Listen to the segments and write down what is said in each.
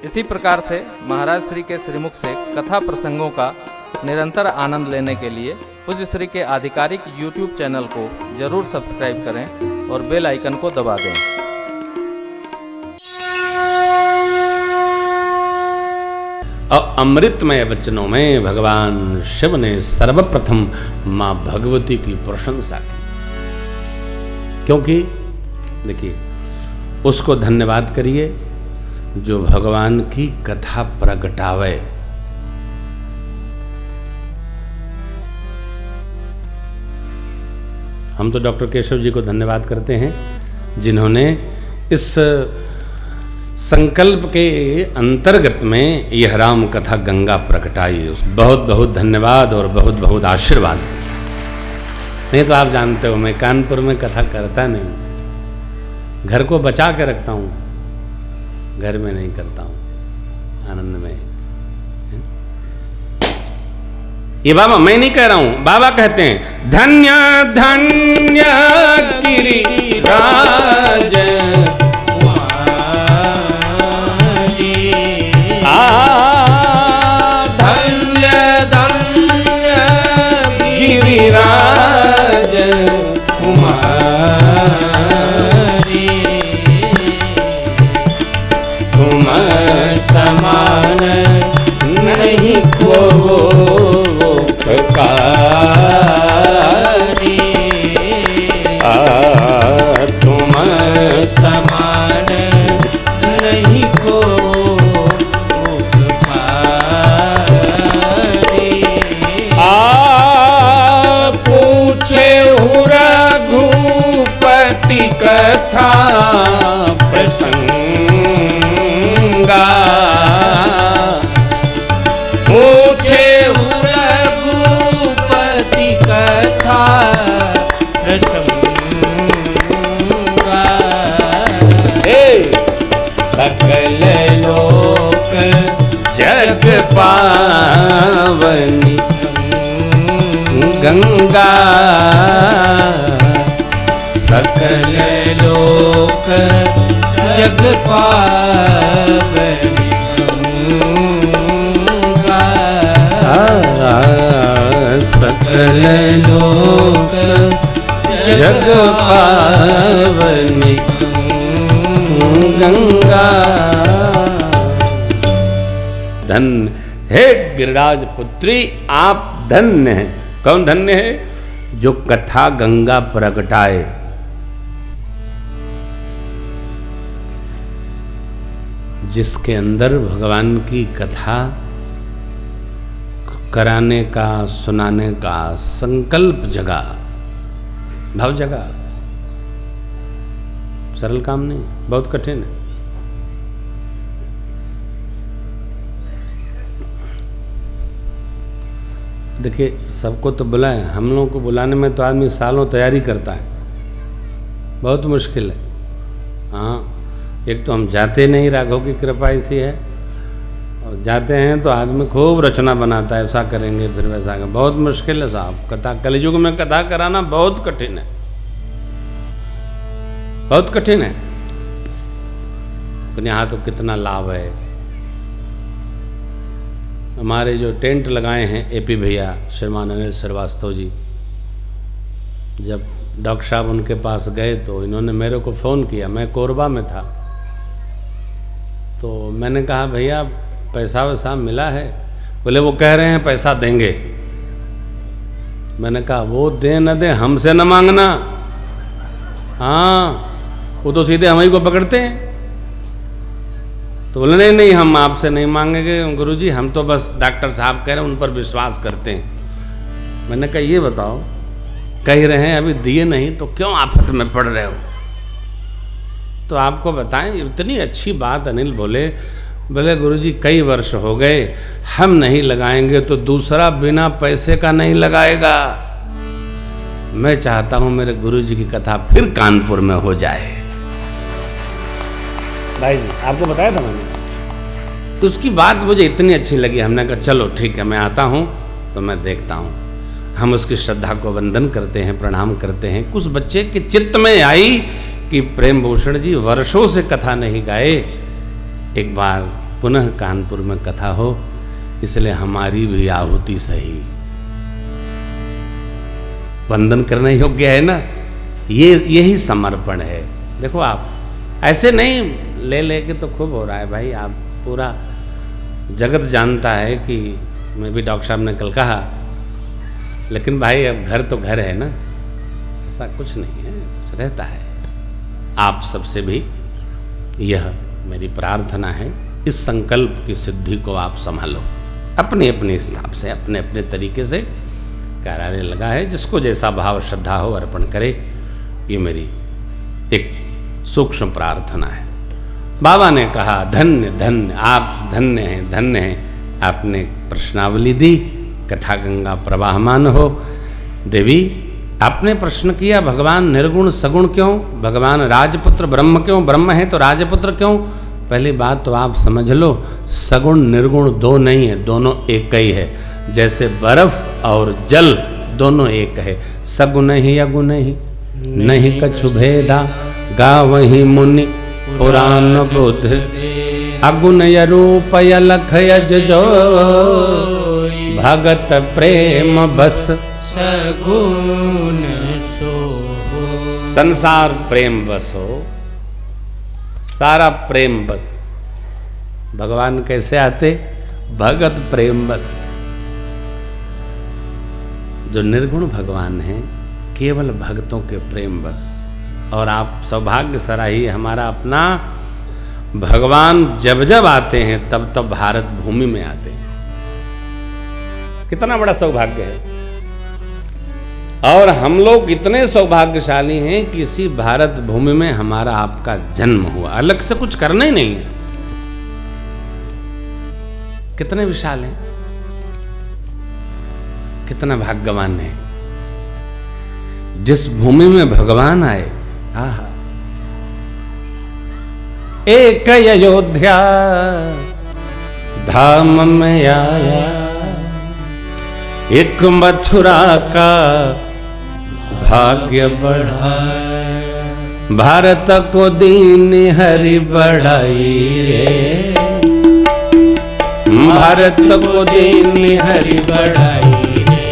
इसी प्रकार से महाराज श्री के श्रीमुख से कथा प्रसंगों का निरंतर आनंद लेने के लिए पूज्य श्री के आधिकारिक YouTube चैनल को जरूर सब्सक्राइब करें और बेल आइकन को दबा दें। और अमृतमय वचनों में भगवान शिव ने सर्वप्रथम मां भगवती की प्रशंसा की, क्योंकि देखिए उसको धन्यवाद करिए जो भगवान की कथा प्रगटावे। हम तो डॉक्टर केशव जी को धन्यवाद करते हैं जिन्होंने इस संकल्प के अंतर्गत में यह राम कथा गंगा प्रकटाई। बहुत बहुत धन्यवाद और बहुत बहुत आशीर्वाद। नहीं तो आप जानते हो मैं कानपुर में कथा करता नहीं, घर को बचा के रखता हूँ, घर में नहीं करता हूँ, आनंद में। ये बाबा मैं नहीं कह रहा हूं, बाबा कहते हैं धन्य धन्य गिरिराज धन्य धन्य गिरिराज कुमारी, तुम समान नहीं को तुम समान नहीं को पूछे रघुपति कथा प्रसंगा, पूछे रघुपति कथा प्रसंगा, सकल लोक जग पावनी गंगा, सकल लोक जग पावनी गंगा, सकल लोक जग पावनी गंगा। धन हे गिरिराज पुत्री, आप धन्य हैं। कौन धन्य है? जो कथा गंगा प्रगटाए। जिसके अंदर भगवान की कथा कराने का, सुनाने का संकल्प जगा, भाव जगा। सरल काम नहीं, बहुत कठिन है। देखिए सबको तो बुलाएं, हम लोगों को बुलाने में तो आदमी सालों तैयारी करता है, बहुत मुश्किल है। हाँ, एक तो हम जाते नहीं, राघव की कृपा ऐसी है, और जाते हैं तो आदमी खूब रचना बनाता है, ऐसा करेंगे फिर वैसा करेंगे। बहुत मुश्किल है साहब, कथा कलयुग में कथा कराना बहुत कठिन है, बहुत कठिन है। अपने यहाँ तो कितना लाभ है। हमारे जो टेंट लगाए हैं एपी भैया श्रीमान अनिल श्रीवास्तव जी, जब डॉक्टर साहब उनके पास गए तो इन्होंने मेरे को फ़ोन किया, मैं कोरबा में था, तो मैंने कहा भैया पैसा वैसा मिला है? बोले वो कह रहे हैं पैसा देंगे। मैंने कहा वो दे न दे, हमसे न मांगना। हाँ, वो तो सीधे हम ही को पकड़ते हैं। तो बोले नहीं नहीं, हम आपसे नहीं मांगेंगे गुरुजी, हम तो बस डॉक्टर साहब कह रहे हैं, उन पर विश्वास करते हैं। मैंने कहा ये बताओ, कह रहे हैं अभी दिए नहीं तो क्यों आफत में पड़ रहे हो? तो आपको बताएं, इतनी अच्छी बात अनिल बोले गुरुजी कई वर्ष हो गए, हम नहीं लगाएंगे तो दूसरा बिना पैसे का नहीं लगाएगा। मैं चाहता हूं मेरे गुरुजी की कथा फिर कानपुर में हो जाए। भाई जी आपको बताया था मैंने, तो उसकी बात मुझे इतनी अच्छी लगी, हमने कहा चलो ठीक है, मैं आता हूँ तो मैं देखता हूँ। हम उसकी श्रद्धा को वंदन करते हैं, प्रणाम करते हैं। कुछ बच्चे के चित्त में आई कि प्रेम भूषण जी वर्षों से कथा नहीं गाए, एक बार पुनः कानपुर में कथा हो, इसलिए हमारी भी आहुति सही। वंदन करने योग्य है ना, यही समर्पण है। देखो आप ऐसे नहीं ले लेके तो खूब हो रहा है भाई, आप पूरा जगत जानता है कि मैं भी डॉक्टर साहब ने कल कहा, लेकिन भाई अब घर तो घर है ना, ऐसा कुछ नहीं है, कुछ रहता है। आप सबसे भी यह मेरी प्रार्थना है, इस संकल्प की सिद्धि को आप संभालो, अपने अपने हिसाब से, अपने अपने तरीके से। कार्यालय लगा है, जिसको जैसा भाव श्रद्धा हो अर्पण करे, ये मेरी एक सूक्ष्म प्रार्थना है। बाबा ने कहा धन्य धन्य, आप धन्य हैं, धन्य हैं। आपने प्रश्नावली दी, कथा गंगा प्रवाहमान हो। देवी आपने प्रश्न किया, भगवान निर्गुण सगुण क्यों, भगवान राजपुत्र ब्रह्म क्यों, ब्रह्म है तो राजपुत्र क्यों। पहली बात तो आप समझ लो, सगुण निर्गुण दो नहीं है, दोनों एक ही है। जैसे बर्फ और जल दोनों एक है, सगुण ही अगुण ही नहीं कछु भेदा, गावहि मुनि पुराण बुध, अगुण रूप अलख यज जो, भगत प्रेम बस सगुण सो। संसार प्रेम बस हो, सारा प्रेम बस। भगवान कैसे आते, भगत प्रेम बस। जो निर्गुण भगवान हैं, केवल भक्तों के प्रेम बस। और आप सौभाग्य सराही, हमारा अपना भगवान जब जब आते हैं तब तब भारत भूमि में आते हैं। कितना बड़ा सौभाग्य है। और हम लोग इतने सौभाग्यशाली हैं कि इसी भारत भूमि में हमारा आपका जन्म हुआ, अलग से कुछ करना ही नहीं है। कितने विशाल हैं, कितना भाग्यवान है। जिस भूमि में भगवान आए, आहा, एक अयोध्या धाम में आया, एक मथुरा का भाग्य बढ़ाया, भारत को दीन हरि बढ़ाई रे, भारत को दीन हरि बढ़ाई रे,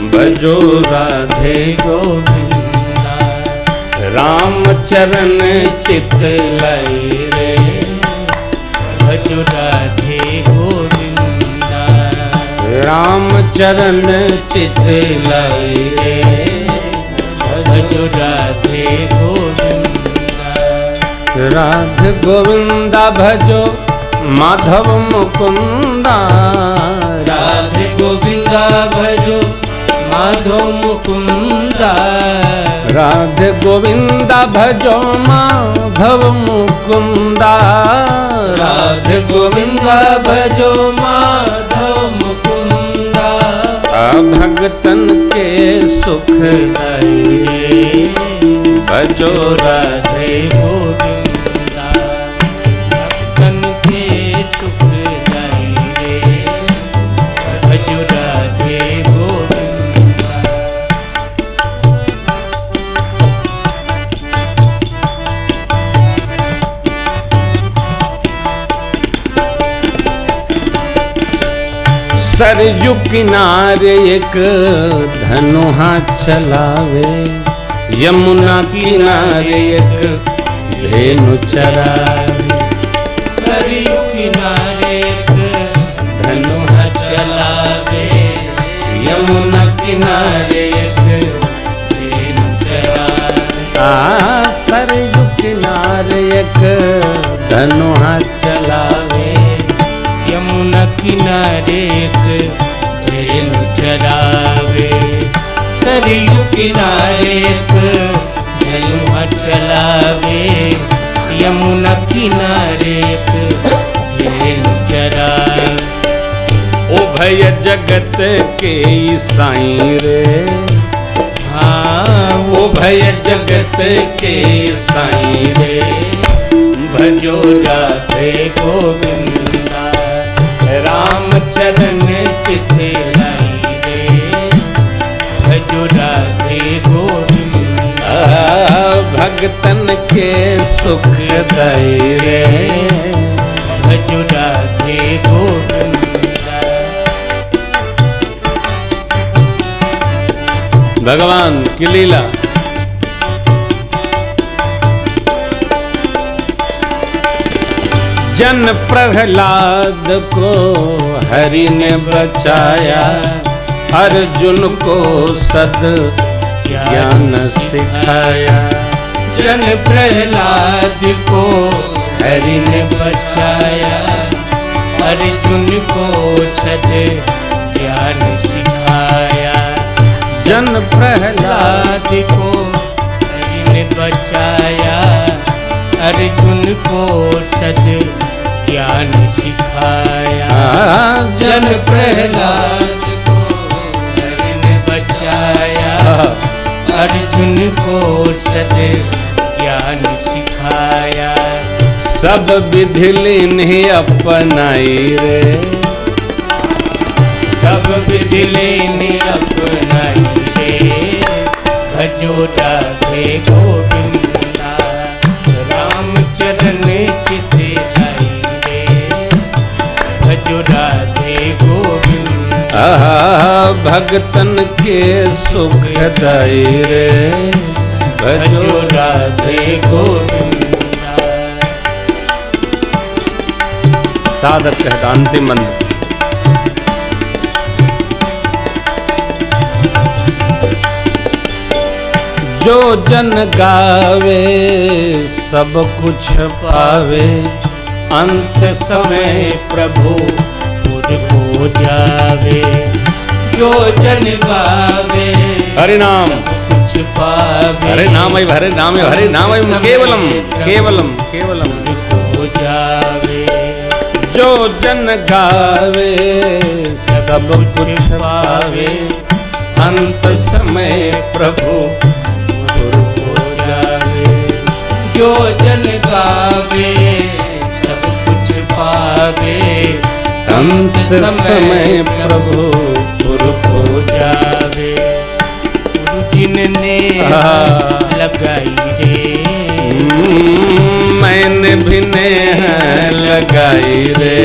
भजो राधे गोविंदा, राम चरण चित लाई रे, भजो राधे गोविंदा, राम चरण चित लाई रे, भजो राधे गोविंदा, राधे गोविंदा भजो माधव मुकुंदा, राधे गोविंदा भजो माधव मुकुंदा, राधे गोविंदा भजो माधव मुकुंदा, राधे गोविंदा भजो माधव मुकुंदा, भगतन के सुख लाई भजो राधे गोविंदा, भगतन के सुख लाई भजो राधे गोविंदा। सरयू किनारे एक धनुहा चलावे, यमुना किनारे एक धेनु चरावे, सरयू किनारे एक धनुहा चलावे, यमुना किनारे एक धेनु चरावे, सरयू किनारे एक धनुहा चलावे, यमुना किनारे एक धेनु चरावे, सरयू किनारे एक धनुहा चलावे, यमुना किनारे एक धेनु चरावे। उभय जगत के साईं रे, हाँ उभय जगत के साईं रे, भजो राधे गोविंदा, राम चरण चित लाई रे, भजो राधे गोविंदा, भगतन के सुख दई रे, भजो राधे गोविंदा। भगवान की लीला। जन प्रहलाद को हरि ने बचाया, अर्जुन को सद ज्ञान सिखाया। जन प्रहलाद को हरि ने बचाया, अर्जुन को सद ज्ञान सिखाया। जन प्रहलाद को हरि ने बचाया, अर्जुन को सद ज्ञान सिखाया। जन प्रहलाद को हरि ने बचाया, अर्जुन को सद ज्ञान सिखाया। सब विधि लीन्ही अपनाई रे, सब विधि लीन्ही अपनाई रे। भजो राधे गोविंदा, राम चरण चित लाई रे। भजो राधे गोविंदा, भगतन के सुखदाई रे। भजो राधे गोविंदा। साधक कहता अंतिम मंत्र। जो जन गावे सब कुछ पावे, अंत समय प्रभु पुर को जावे। जो जन गावे हरि नाम कुछ पावे, हरे नाम हरे नाम हरे नाम केवलम केवलम केवलम को जावे। जो जन गावे सब कुछ पावे, अंत समय प्रभु पुर को जावे। जो जन गावे सब कुछ पावे, अंत समय प्रभु पुर हो जावे। गुरु जिनने लगाई रे, मैंने भी नेह लगाई रे।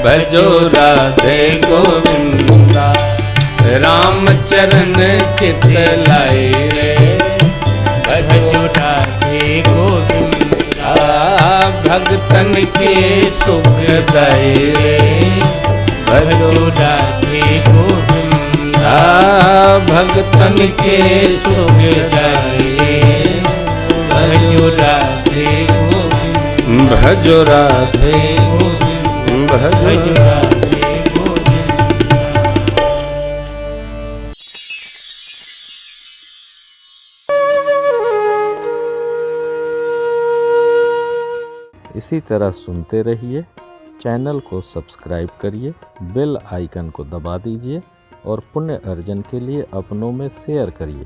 भजो राधे गोविंदा, राम चरण चित लाई रे। भजो राधे गोविंदा, भगतन के सुखदाई रे। भजो राधे गोविंदा, भगतन के सुखदाई रे। भजो राधे गोविंदा, भजो राधे गोविंदा, भजो भजो राधे गोविंदा। इसी तरह सुनते रहिए। चैनल को सब्सक्राइब करिए, बेल आइकन को दबा दीजिए और पुण्य अर्जन के लिए अपनों में शेयर करिए।